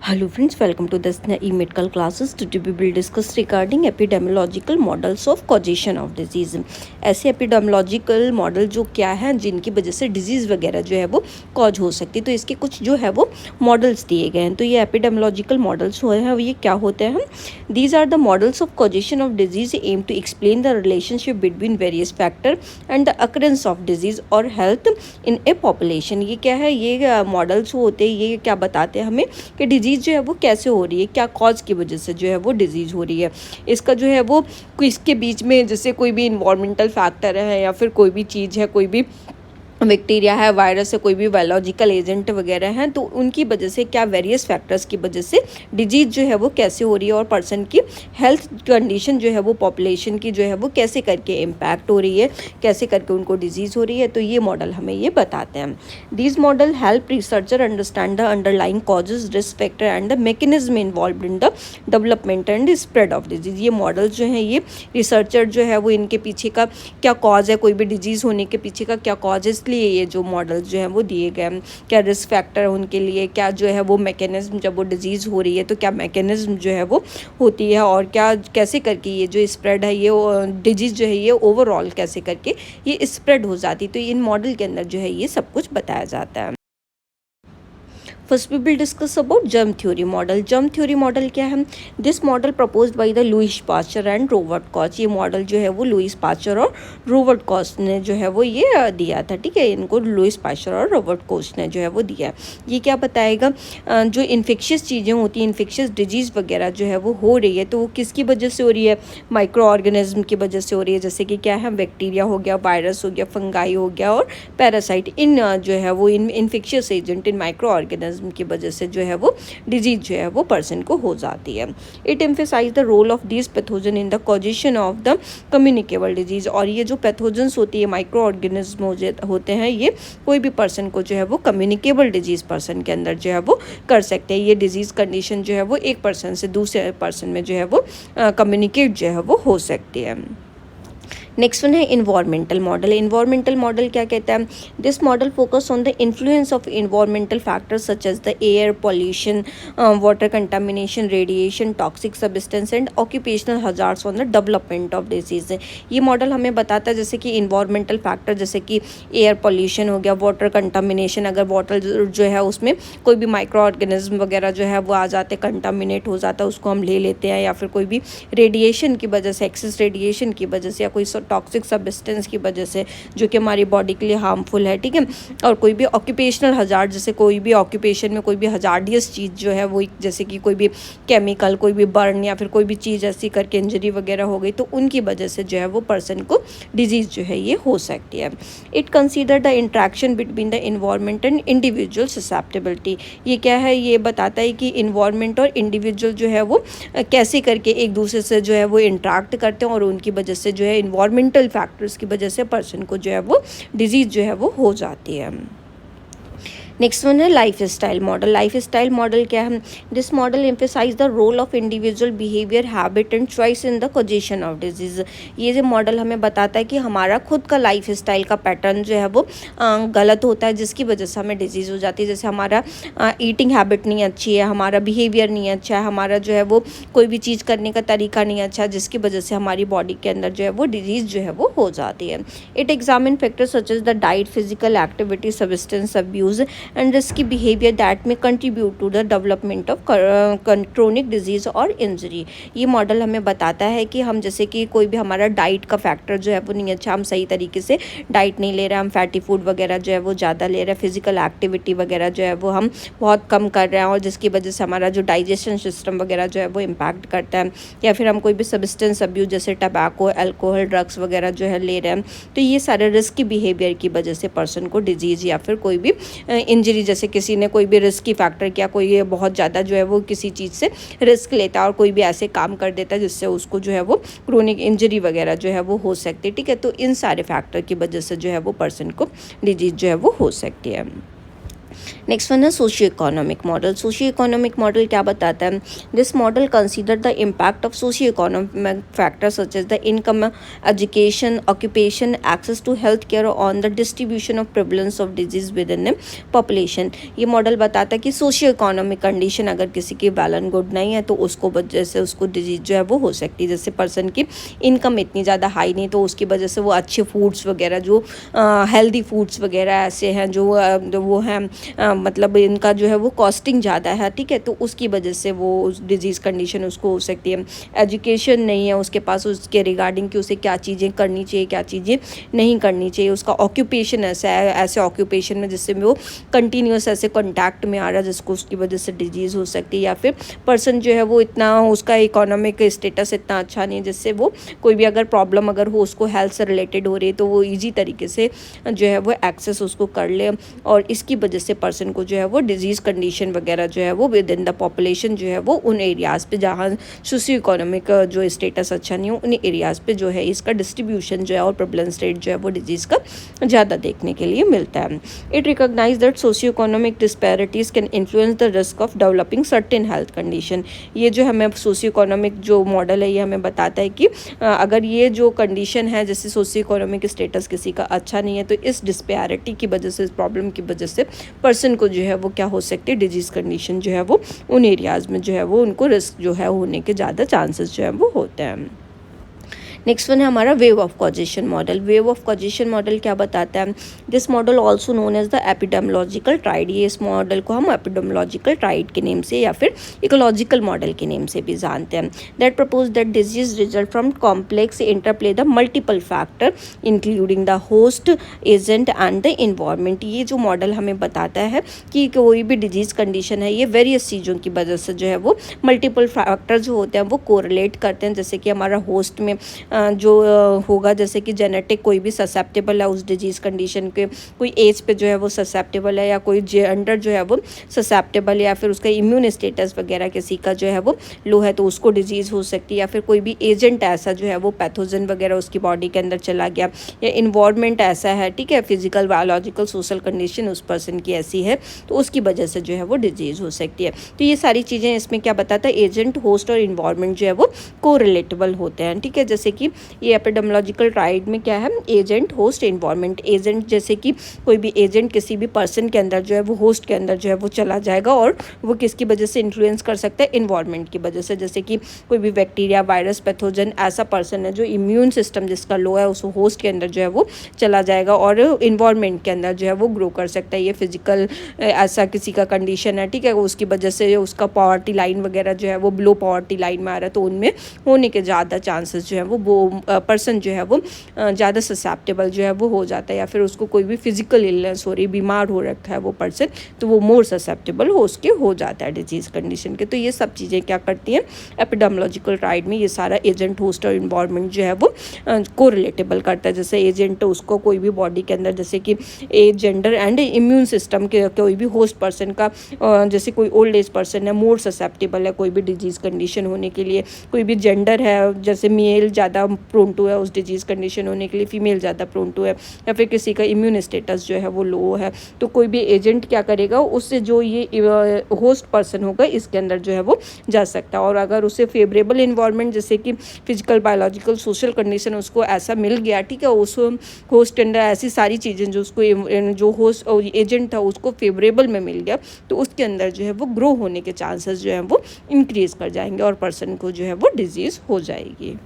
Hello friends, welcome to this e-medical classes. Today we will discuss regarding epidemiological models of causation of disease. ऐसे epidemiological model जो क्या है जिनकी वजह से disease वगैरह जो है वो cause हो सकती है, तो इसके कुछ जो है वो models दिए गए हैं. तो ये epidemiological models जो है ये क्या होते हैं? These are the models of causation of disease aim to explain the relationship between various factor and the occurrence of disease or health in a population. ये क्या है? ये models होते हैं, ये क्या बताते हैं हमें कि डिजीज़ जो है वो कैसे हो रही है, क्या कॉज की वजह से जो है वो डिजीज़ हो रही है. इसका जो है वो इसके बीच में जैसे कोई भी इन्वायरमेंटल फैक्टर है या फिर कोई भी चीज़ है, कोई भी बैक्टीरिया है, वायरस है, कोई भी बायोलॉजिकल एजेंट वगैरह हैं, तो उनकी वजह से क्या वेरियस फैक्टर्स की वजह से डिजीज़ जो है वो कैसे हो रही है और पर्सन की हेल्थ कंडीशन जो है वो पॉपुलेशन की जो है वो कैसे करके इम्पैक्ट हो रही है, कैसे करके उनको डिजीज़ हो रही है. तो ये मॉडल हमें ये बताते हैं. This model help researcher understand the underlying causes, risk factor and the mechanism involve in the development and spread of disease. ये मॉडल जो है ये रिसर्चर जो है वो इनके पीछे का क्या कॉज है, कोई भी डिजीज़ होने के पीछे का क्या कॉज है, इसलिए ये जो मॉडल जो है वो दिए गए हैं. क्या रिस्क फैक्टर है उनके लिए, क्या जो है वो मैकेनिज्म, जब वो डिजीज़ हो रही है तो क्या मैकेनिज्म जो है वो होती है और क्या कैसे करके ये जो स्प्रेड है, ये डिजीज़ जो है ये ओवरऑल कैसे करके ये स्प्रेड हो जाती है. तो इन मॉडल के अंदर जो है ये सब कुछ बताया जाता है. First we will discuss about germ theory model. Germ theory model क्या है? This model proposed by the Louis Pasteur and Robert Koch. ये मॉडल जो है वो लुईस पास्चर और रॉबर्ट कॉच ने जो है वो ये दिया था. ठीक है, इनको लुईस पास्चर और रॉबर्ट कॉच ने जो है वो दिया. ये क्या बताएगा? जो इन्फेक्शियस चीज़ें होती हैं, इन्फेक्शियस डिजीज़ वगैरह जो है वो हो रही है, तो वो किसकी वजह से हो रही है? माइक्रो ऑर्गेनिज्म की वजह से हो रही है. जैसे कि क्या है, बैक्टीरिया हो गया, वायरस हो गया, फंगाई हो गया और पैरासाइट. इन जो है वो इन इन्फेक्शियस एजेंट, इन माइक्रो ऑर्गेनिज्म की वजह से जो है वो डिजीज जो है वो पर्सन को हो जाती है. It emphasise the role of this pathogen in the causation of the communicable disease. और ये जो पैथोजन्स होती है, माइक्रो ऑर्गेनिज्म होते हैं, ये कोई भी पर्सन को जो है वो कम्युनिकेबल डिजीज पर्सन के अंदर जो है वो कर सकते हैं. ये डिजीज कंडीशन जो है वो एक पर्सन से दूसरे पर्सन में जो है वो कम्युनिकेट जो है वो हो सकती है. नेक्स्ट वन है इन्वायरमेंटल मॉडल. इन्वायरमेंटल मॉडल क्या कहता है? This model focus on the influence of environmental factors such as the air pollution, water contamination, radiation, toxic substance and occupational hazards on the development of disease. ये मॉडल हमें बताता है जैसे कि इन्वायरमेंटल फैक्टर, जैसे कि एयर पॉल्यूशन हो गया, वाटर कंटामिनेशन, अगर वाटर जो है उसमें कोई भी माइक्रो ऑर्गेनिज्म वगैरह जो है वो आ जाते, कंटामिनेट हो जाता है, उसको हम ले लेते हैं. या फिर कोई भी रेडिएशन की वजह से, एक्सेस रेडिएशन की वजह से, या कोई टॉक्सिक सब्सटेंस की वजह से जो कि हमारी बॉडी के लिए हार्मफुल है. ठीक है, और कोई भी ऑक्यूपेशनल हजार्ड, जैसे कोई भी ऑक्यूपेशन में कोई भी हजार्डियस चीज़ जो है वो, जैसे कि कोई भी केमिकल, कोई भी बर्न या फिर कोई भी चीज़ ऐसी करके इंजरी वगैरह हो गई, तो उनकी वजह से जो है वो पर्सन को डिजीज़ जो है ये हो सकती है. It consider the interaction between the environment and individual susceptibility. ये क्या है? ये बताता है कि इन्वायरमेंट और इंडिविजुअल जो है वो कैसे करके एक दूसरे से जो है वो इंट्रैक्ट करते हैं और उनकी वजह से जो है इन्वायरमेंटल फैक्टर्स की वजह से पर्सन को जो है वो डिजीज़ जो है वो हो जाती है. नेक्स्ट वन है lifestyle model. Lifestyle model क्या है? This model emphasise the role of individual behaviour, habit and choice in the causation of disease. ये जो मॉडल हमें बताता है कि हमारा खुद का लाइफ स्टाइल का पैटर्न जो है वो गलत होता है, जिसकी वजह से हमें डिजीज़ हो जाती है. जैसे हमारा ईटिंग हैबिट नहीं अच्छी है, हमारा बिहेवियर नहीं अच्छा है, हमारा जो है वो कोई भी चीज़ करने का तरीका नहीं अच्छा है, जिसकी वजह से हमारी बॉडी के अंदर जो है वो डिजीज़ जो है वो हो जाती है. It examine factors such as the diet, physical activity, substance abuse and risky behavior that may contribute to the development of chronic disease और injury. ये मॉडल हमें बताता है कि हम जैसे कि कोई भी हमारा डाइट का फैक्टर जो है वो नहीं अच्छा, हम सही तरीके से डाइट नहीं ले रहे, हम फैटी फूड वगैरह जो है वो ज़्यादा ले रहे हैं, फिजिकल एक्टिविटी वगैरह जो है वो हम बहुत कम कर रहे हैं, और जिसकी वजह से हमारा जो डाइजेशन सिस्टम वगैरह जो है वो इम्पैक्ट करता है. या फिर हम कोई भी सब्सटेंस अब्यूज जैसे टबैको, अल्कोहल, ड्रग्स वगैरह जो है ले रहे हैं, तो ये सारे रिस्की बिहेवियर की वजह से पर्सन को डिजीज़ या फिर कोई भी इंजरी, जैसे किसी ने कोई भी रिस्की फैक्टर किया, कोई ये बहुत ज़्यादा जो है वो किसी चीज़ से रिस्क लेता है और कोई भी ऐसे काम कर देता है जिससे उसको जो है वो क्रोनिक इंजरी वगैरह जो है वो हो सकती है. ठीक है, तो इन सारे फैक्टर की वजह से जो है वो पर्सन को डिजीज़ जो है वो हो सकती है. नेक्स्ट वन है socio economic model. Socio economic model क्या बताता है? This model consider the impact of socio economic factors such as the income, education, occupation, access to health care on the distribution of prevalence of disease within population. ये मॉडल बताता है कि socio economic condition अगर किसी की well and good नहीं है तो उसको वजह से उसको डिजीज जो है वो हो सकती है। जैसे पर्सन की इनकम इतनी ज़्यादा हाई नहीं तो उसकी वजह से वो अच्छे फूड्स वगैरह जो हेल्दी फूड्स वगैरह ऐसे हैं जो वो हैं मतलब इनका जो है वो कॉस्टिंग ज़्यादा है, ठीक है, तो उसकी वजह से वो उस डिजीज़ कंडीशन उसको हो सकती है। एजुकेशन नहीं है उसके पास उसके रिगार्डिंग कि उसे क्या चीज़ें करनी चाहिए क्या चीज़ें नहीं करनी चाहिए। उसका ऑक्यूपेशन ऐसा है, ऐसे ऑक्यूपेशन में जिससे वो कंटिन्यूस ऐसे कॉन्टैक्ट में आ रहा है जिसको उसकी वजह से डिजीज़ हो सकती है। या फिर पर्सन जो है वो इतना उसका इकोनॉमिक स्टेटस इतना अच्छा नहीं जिससे वो कोई भी अगर प्रॉब्लम अगर हो उसको हेल्थ से रिलेटेड हो रही है तो वो ईजी तरीके से जो है वो एक्सेस उसको कर ले, और इसकी वजह से पर्सन को जो है वो डिजीज़ कंडीशन वगैरह जो है वो विद इन द पॉपुलेशन जो है वो उन एरियाज़ पे जहाँ सोशियो इकोनॉमिक जो स्टेटस अच्छा नहीं हो उन एरियाज़ पे जो है इसका डिस्ट्रीब्यूशन जो है और प्रेवलेंस रेट जो है वो डिजीज़ का ज़्यादा देखने के लिए मिलता है। It recognise that socio economic disparities can influence the risk of developing certain health condition. ये जो हमें सोशियो इकोनॉमिक जो मॉडल है ये हमें बताता है कि अगर ये जो कंडीशन है जैसे सोशियो इकोनॉमिक स्टेटस किसी का अच्छा नहीं है तो इस डिस्पैरिटी की वजह से इस प्रॉब्लम की वजह से पर्सन को जो है वो क्या हो सकती है डिजीज़ कंडीशन जो है वो उन एरियाज़ में जो है वो उनको रिस्क जो है होने के ज़्यादा चांसेस जो है वो होते हैं। नेक्स्ट वन है हमारा web of causation model. Web of causation model क्या बताता है? This model also known as the epidemiological triad. ये इस मॉडल को हम एपिडेमोलॉजिकल ट्राइड के नेम से या फिर इकोलॉजिकल मॉडल के नेम से भी जानते हैं। That propose that disease result from complex interplay the multiple factor including the host, agent and the environment. ये जो मॉडल हमें बताता है कि कोई भी डिजीज़ कंडीशन है ये वेरियस चीज़ों की वजह से जो है वो मल्टीपल फैक्टर जो होते हैं वो कोरिलेट करते हैं। जैसे कि हमारा होस्ट में जो होगा जैसे कि जेनेटिक कोई भी ससेप्टेबल है उस डिजीज़ कंडीशन के, कोई एज पे जो है वो ससेप्टेबल है या कोई जेंडर जो है वो ससेप्टेबल या फिर उसका इम्यून स्टेटस वगैरह किसी का जो है वो लो है तो उसको डिजीज़ हो सकती है। या फिर कोई भी एजेंट ऐसा जो है वो पैथोजन वगैरह उसकी बॉडी के अंदर चला गया या इन्वायरमेंट ऐसा है, ठीक है, फिजिकल बायोलॉजिकल सोशल कंडीशन उस पर्सन की ऐसी है तो उसकी वजह से जो है वो डिजीज़ हो सकती है। तो ये सारी चीज़ें इसमें क्या बताता है एजेंट, होस्ट और इन्वायरमेंट जो है वो कोरिलेटेबल होते हैं, ठीक है। जैसे कि ये एपिडेमोलॉजिकल ट्राइड में क्या है एजेंट, होस्ट, इन्वायरमेंट। एजेंट जैसे कि कोई भी एजेंट किसी भी पर्सन के अंदर जो है वो होस्ट के अंदर जो है वो चला जाएगा और वो किसकी वजह से इन्फ्लुएंस कर सकता है इन्वायरमेंट की वजह से। जैसे कि कोई भी बैक्टीरिया, वायरस, पैथोजन ऐसा पर्सन है जो इम्यून सिस्टम जिसका लो है उस होस्ट के अंदर जो है वो चला जाएगा और इन्वायरमेंट के अंदर जो है वो ग्रो कर सकता है। ये फिजिकल ऐसा किसी का कंडीशन है, ठीक है, उसकी वजह से उसका पॉवर्टी लाइन वगैरह जो है वो बिलो पॉवर्टी लाइन में आ रहा है तो उनमें होने के ज़्यादा चांसेस जो है वो पर्सन जो है वो ज़्यादा ससेप्टेबल जो है वो हो जाता है। या फिर उसको कोई भी फिजिकल इलनेस हो रही, बीमार हो रखा है वो पर्सन तो वो मोर ससेप्टेबल हो जाता है डिजीज़ कंडीशन के। तो ये सब चीज़ें क्या करती हैं एपिडेमोलॉजिकल ट्राइड में ये सारा एजेंट, होस्ट और इन्वायरमेंट जो है वो कोरिलेटेबल करता है। जैसे एजेंट उसको कोई भी बॉडी के अंदर जैसे कि age, gender and immune system के कोई भी होस्ट पर्सन का जैसे कोई ओल्ड एज पर्सन है मोर ससेप्टेबल है कोई भी डिजीज़ कंडीशन होने के लिए, कोई भी जेंडर है जैसे मेल ज़्यादा प्रोन टू है उस डिजीज़ कंडीशन होने के लिए, फीमेल ज़्यादा प्रोन टू है, या फिर किसी का इम्यून स्टेटस जो है वो लो है तो कोई भी एजेंट क्या करेगा उससे जो ये होस्ट पर्सन होगा इसके अंदर जो है वो जा सकता है। और अगर उसे फेवरेबल इन्वायरमेंट जैसे कि फिजिकल, बायोलॉजिकल, सोशल कंडीशन उसको ऐसा मिल गया, ठीक है, उस होस्ट के अंदर ऐसी सारी चीज़ें जो उसको जो होस्ट एजेंट था उसको फेवरेबल में मिल गया तो उसके अंदर जो है वो ग्रो होने के चांसेस जो है वो इंक्रीज़ कर जाएंगे और पर्सन को जो है वो डिजीज़ हो जाएगी।